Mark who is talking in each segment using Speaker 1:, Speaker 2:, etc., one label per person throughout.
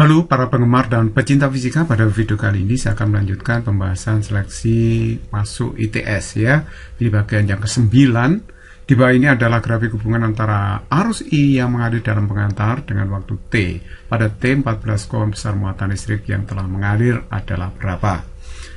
Speaker 1: Halo para penggemar dan pecinta fisika, pada video kali ini saya akan melanjutkan pembahasan seleksi masuk ITS ya. Di bagian yang ke-9. Di bawah ini adalah grafik hubungan antara arus I yang mengalir dalam pengantar dengan waktu T. Pada T 14 kon besar muatan listrik yang telah mengalir adalah berapa?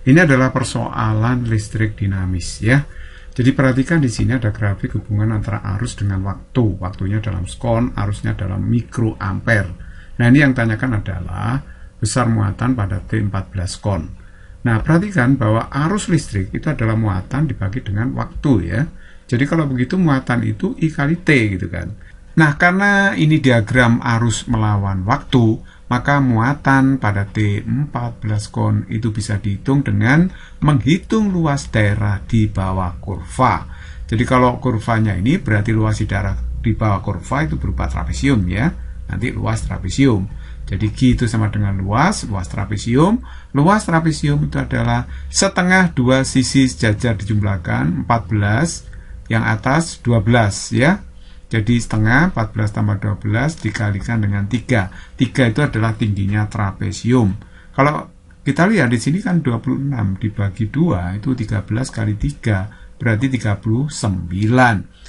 Speaker 1: Ini adalah persoalan listrik dinamis ya. Jadi perhatikan di sini ada grafik hubungan antara arus dengan waktu. Waktunya dalam skon, arusnya dalam mikroampere. Nah, ini yang tanyakan adalah besar muatan pada T14 kon. Nah, perhatikan bahwa arus listrik itu adalah muatan dibagi dengan waktu ya. Jadi kalau begitu muatan itu I kali T gitu kan. Nah, karena ini diagram arus melawan waktu, maka muatan pada T14 kon itu bisa dihitung dengan menghitung luas daerah di bawah kurva. Jadi kalau kurvanya ini berarti luas daerah di bawah kurva itu berupa trapesium ya. Nanti luas trapesium. Jadi G itu sama dengan luas trapesium. Luas trapesium itu adalah setengah dua sisi sejajar dijumlahkan 14, yang atas 12 ya. Jadi setengah 14 tambah 12 dikalikan dengan 3. 3 itu adalah tingginya trapesium. Kalau kita lihat di sini kan 26 dibagi 2 itu 13 kali 3 berarti 39.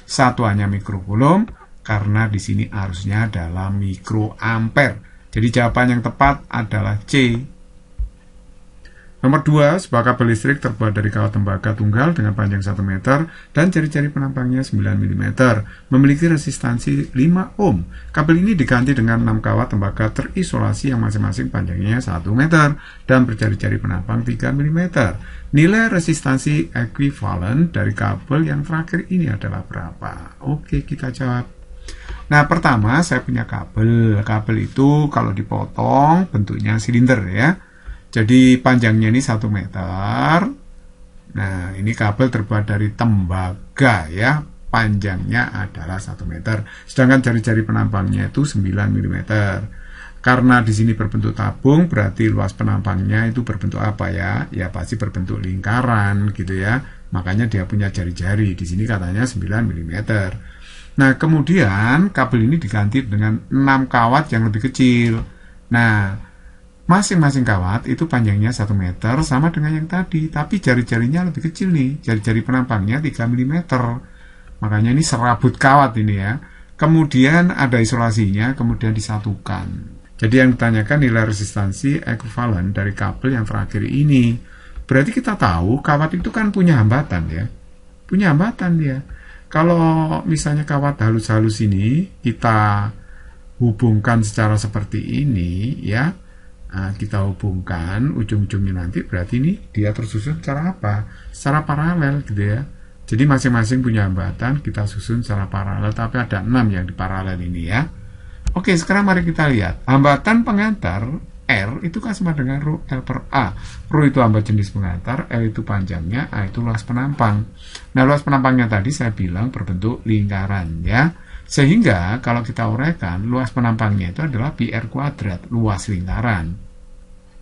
Speaker 1: Satuannya mikrokulum. Karena di sini arusnya adalah mikroampere. Jadi jawaban yang tepat adalah C. Nomor 2, sebuah kabel listrik terbuat dari kawat tembaga tunggal dengan panjang 1 meter dan jari-jari penampangnya 9 mm. Memiliki resistansi 5 ohm. Kabel ini diganti dengan 6 kawat tembaga terisolasi yang masing-masing panjangnya 1 meter dan berjari-jari penampang 3 mm. Nilai resistansi ekuivalen dari kabel yang terakhir ini adalah berapa? Oke, kita jawab. Nah, pertama saya punya kabel. Kabel itu kalau dipotong bentuknya silinder ya. Jadi panjangnya ini 1 meter. Nah, ini kabel terbuat dari tembaga ya. Panjangnya adalah 1 meter. Sedangkan jari-jari penampangnya itu 9 mm. Karena di sini berbentuk tabung, berarti luas penampangnya itu berbentuk apa ya? Ya pasti berbentuk lingkaran gitu ya. Makanya dia punya jari-jari. Di sini katanya 9 mm. Nah, kemudian kabel ini diganti dengan 6 kawat yang lebih kecil. Nah, masing-masing kawat itu panjangnya 1 meter sama dengan yang tadi, tapi jari-jarinya lebih kecil nih. Jari-jari penampangnya 3 mm. Makanya ini serabut kawat ini ya. Kemudian ada isolasinya, kemudian disatukan. Jadi yang ditanyakan nilai resistansi ekuivalen dari kabel yang terakhir ini. Berarti kita tahu kawat itu kan punya hambatan ya. Punya hambatan dia. Kalau misalnya kawat halus-halus ini kita hubungkan secara seperti ini ya, kita hubungkan ujung-ujungnya nanti berarti ini dia tersusun secara apa? Secara paralel gitu ya. Jadi masing-masing punya hambatan, kita susun secara paralel, tapi ada 6 yang di paralel ini ya. Oke, sekarang mari kita lihat. Hambatan pengantar R itu kan sama dengan rho L per A. Rho itu hambatan jenis pengantar, L itu panjangnya, A itu luas penampang. Nah, luas penampangnya tadi saya bilang berbentuk lingkaran ya. Sehingga kalau kita uraikan, luas penampangnya itu adalah pi R kuadrat, luas lingkaran.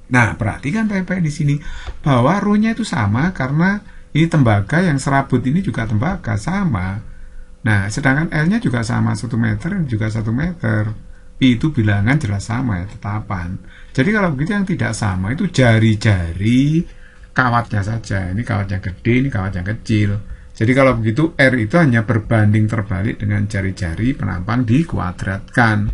Speaker 1: Nah, perhatikan baik-baik di sini bahwa rho-nya itu sama karena ini tembaga, yang serabut ini juga tembaga sama. Nah, sedangkan L-nya juga sama 1 meter, juga 1 meter. Pi itu bilangan jelas sama ya, tetapan. Jadi kalau begitu yang tidak sama itu jari-jari kawatnya saja. Ini kawat yang gede, ini kawat yang kecil. Jadi kalau begitu R itu hanya berbanding terbalik dengan jari-jari penampang dikuadratkan.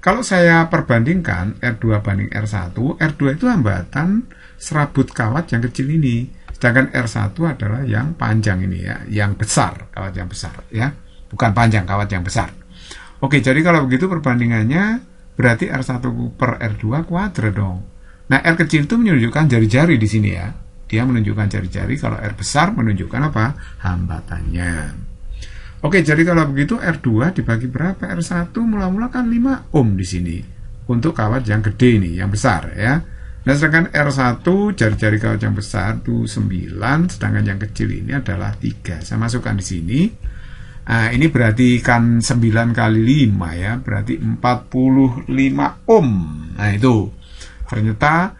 Speaker 1: Kalau saya perbandingkan R2 banding R1, R2 itu hambatan serabut kawat yang kecil ini. Sedangkan R1 adalah yang panjang ini ya, yang besar, kawat yang besar ya. Bukan panjang, kawat yang besar. Oke, jadi kalau begitu perbandingannya berarti R1 per R2 kuadrat dong. Nah, R kecil itu menunjukkan jari-jari di sini ya. Dia menunjukkan jari-jari, kalau R besar menunjukkan apa? Hambatannya. Oke, jadi kalau begitu R2 dibagi berapa? R1 mula-mula kan 5 ohm di sini. Untuk kawat yang gede ini, yang besar ya. Nah, sedangkan R1 jari-jari kawat yang besar itu 9, sedangkan yang kecil ini adalah 3. Saya masukkan di sini. Nah, ini berarti kan 9 kali 5 ya, berarti 45 ohm. Nah, itu ternyata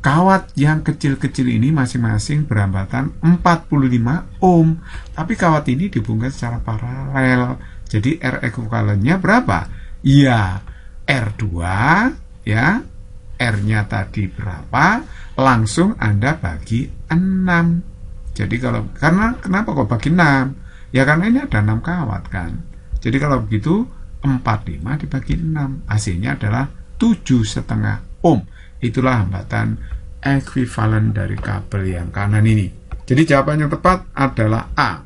Speaker 1: kawat yang kecil-kecil ini masing-masing berhambatan 45 ohm. Tapi kawat ini dihubungkan secara paralel. Jadi R ekuivalennya berapa? Iya, R2 ya R-nya tadi berapa, langsung Anda bagi 6. Jadi kenapa kok bagi 6? Ya karena ini ada 6 kawat kan. Jadi kalau begitu 45 dibagi 6, hasilnya adalah 7,5 ohm. Itulah hambatan ekuivalen dari kabel yang kanan ini. Jadi jawaban yang tepat adalah A.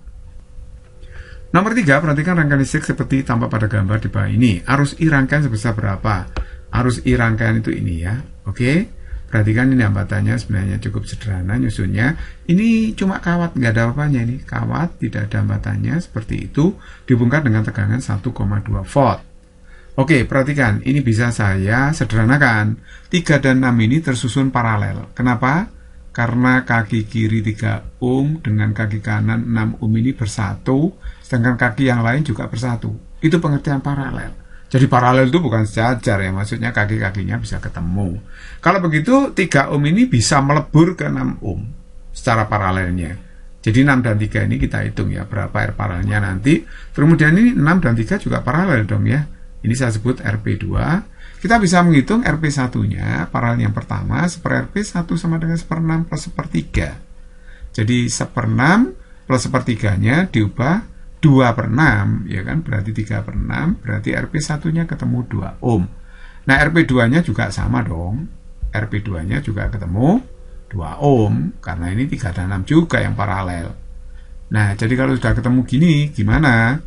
Speaker 1: Nomor 3, perhatikan rangkaian listrik seperti tampak pada gambar di bawah ini. Arus I rangkaian sebesar berapa? Arus I rangkaian itu ini ya. Oke. Perhatikan ini hambatannya sebenarnya cukup sederhana nyusunnya. Ini cuma kawat, nggak ada apa-apanya ini. Kawat, tidak ada hambatannya seperti itu. Dihubungkan dengan tegangan 1,2 volt. Oke, perhatikan. Ini bisa saya sederhanakan. 3 dan 6 ini tersusun paralel. Kenapa? Karena kaki kiri 3 ohm dengan kaki kanan 6 ohm ini bersatu, sedangkan kaki yang lain juga bersatu. Itu pengertian paralel. Jadi paralel itu bukan sejajar ya, maksudnya kaki-kakinya bisa ketemu. Kalau begitu 3 ohm ini bisa melebur ke 6 ohm secara paralelnya. Jadi 6 dan 3 ini kita hitung ya, berapa R paralelnya nanti. Kemudian ini 6 dan 3 juga paralel dong ya. Ini saya sebut RP2. Kita bisa menghitung RP1-nya, paralel yang pertama, 1/RP1 sama dengan 1/6 plus 1/3. Jadi 1/6 plus 1/3-nya diubah 2/6, ya kan, berarti 3/6, berarti RP1-nya ketemu 2 ohm. Nah, RP2-nya juga sama dong. RP2-nya juga ketemu 2 ohm, karena ini 3 dan 6 juga yang paralel. Nah, jadi kalau sudah ketemu gini, gimana?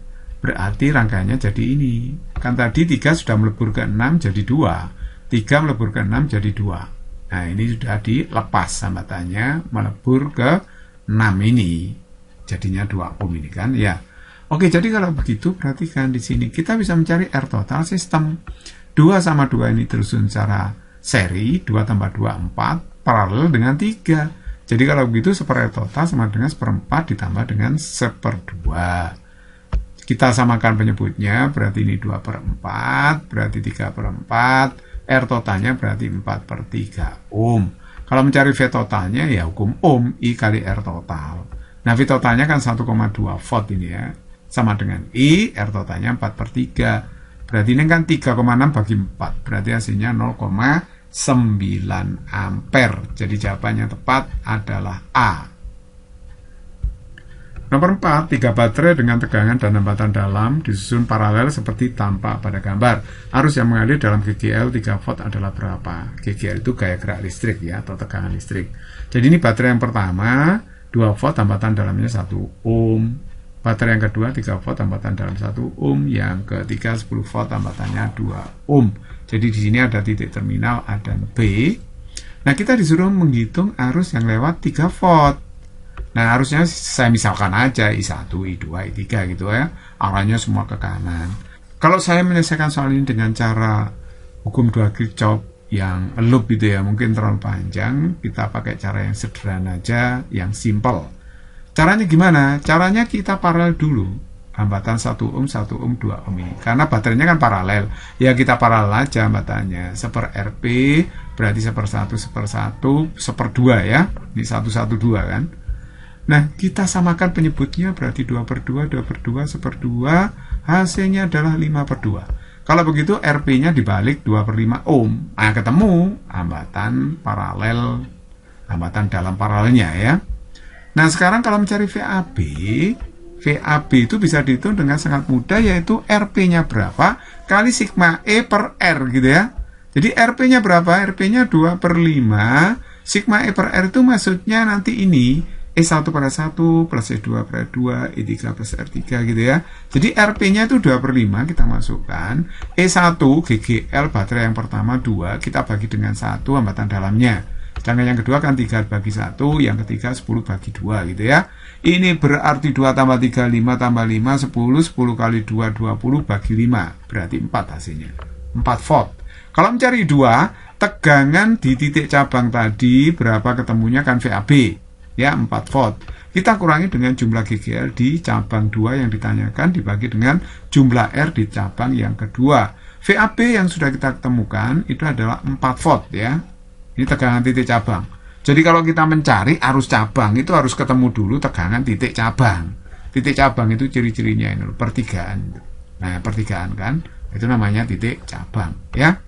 Speaker 1: Berarti rangkaiannya jadi ini. Kan tadi 3 sudah melebur ke 6 jadi 2. 3 melebur ke 6 jadi 2. Nah, ini sudah dilepas hambatannya, melebur ke 6 ini. Jadinya 2 ohm ini kan, ya. Oke, jadi kalau begitu perhatikan di sini kita bisa mencari R total sistem. 2 sama 2 ini tersusun secara seri, 2 tambah 2 4, paralel dengan 3. Jadi kalau begitu 1/R total sama dengan 1/4 ditambah dengan 1/2. Kita samakan penyebutnya, berarti ini 2/4, berarti 3/4, R totalnya berarti 4/3 ohm. Kalau mencari V totalnya ya hukum ohm, I kali R total. Nah, V totalnya kan 1,2 volt ini ya. Sama dengan I, R totalnya 4/3. Berarti ini kan 3,6 bagi 4. Berarti hasilnya 0,9 ampere. Jadi jawabannya tepat adalah A. Nomor 4, 3 baterai dengan tegangan dan hambatan dalam disusun paralel seperti tampak pada gambar. Arus yang mengalir dalam GGL 3 volt adalah berapa? GGL itu gaya gerak listrik ya, atau tegangan listrik. Jadi ini baterai yang pertama, 2 volt hambatan dalamnya 1 ohm. Baterai yang kedua 3 volt hambatan dalam 1 ohm, yang ketiga 10 volt hambatannya 2 ohm. Jadi di sini ada titik terminal A dan B. Nah, kita disuruh menghitung arus yang lewat 3 volt. Nah, harusnya saya misalkan aja I1, I2, I3 gitu ya. Arahnya semua ke kanan. Kalau saya menyelesaikan soal ini dengan cara hukum 2 Kirchhoff yang loop gitu ya, mungkin terlalu panjang. Kita pakai cara yang sederhana aja, yang simple. Caranya gimana? Caranya kita paralel dulu. Hambatan 1 ohm, 1 ohm, 2 ohm ini. Karena baterainya kan paralel. Ya kita paralel aja hambatannya. 1/RP berarti 1/1, 1/1, 1/2 ya. Ini 1/2 kan. Nah, kita samakan penyebutnya berarti 2/2, 2/2, 1/2. Hasilnya adalah 5/2. Kalau begitu RP-nya dibalik 2/5 ohm. Nah, ketemu hambatan paralel, hambatan dalam paralelnya ya. Nah, sekarang kalau mencari VAB, VAB itu bisa dihitung dengan sangat mudah, yaitu RP-nya berapa kali sigma E per R gitu ya. Jadi RP-nya berapa? RP-nya 2/5. Sigma E per R itu maksudnya nanti ini E1 pada 1 plus E2 pada 2, E3 plus R3 gitu ya. Jadi RP-nya itu 2/5 kita masukkan. E1 GGL baterai yang pertama 2, kita bagi dengan 1 hambatan dalamnya. Sedangkan yang kedua kan 3 bagi 1, yang ketiga 10 bagi 2 gitu ya. Ini berarti 2 tambah 3, 5 tambah 5, 10, 10 kali 2, 20 bagi 5. Berarti 4 hasilnya. 4 volt. Kalau mencari 2, tegangan di titik cabang tadi berapa ketemunya kan VAB. Ya, 4 volt. Kita kurangi dengan jumlah GGL di cabang 2 yang ditanyakan dibagi dengan jumlah R di cabang yang kedua. VAB yang sudah kita temukan itu adalah 4 volt ya. Ini tegangan titik cabang. Jadi kalau kita mencari arus cabang itu harus ketemu dulu tegangan titik cabang. Titik cabang itu ciri-cirinya ini pertigaan. Nah, pertigaan kan itu namanya titik cabang ya.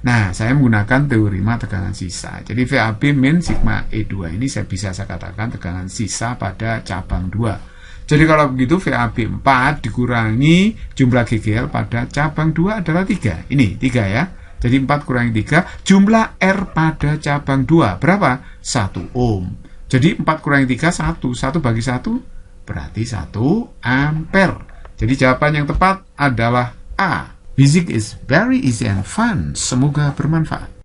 Speaker 1: Nah, saya menggunakan teorema tegangan sisa. Jadi VAB min sigma E2 ini saya katakan tegangan sisa pada cabang 2. Jadi kalau begitu VAB 4 dikurangi jumlah GGL pada cabang 2 adalah 3. Ini 3 ya. Jadi 4 kurangi 3, jumlah R pada cabang 2 berapa? 1 ohm. Jadi 4 kurangi 3, 1. 1 bagi 1 berarti 1 ampere. Jadi jawaban yang tepat adalah A. Music is very easy and fun. Semoga bermanfaat.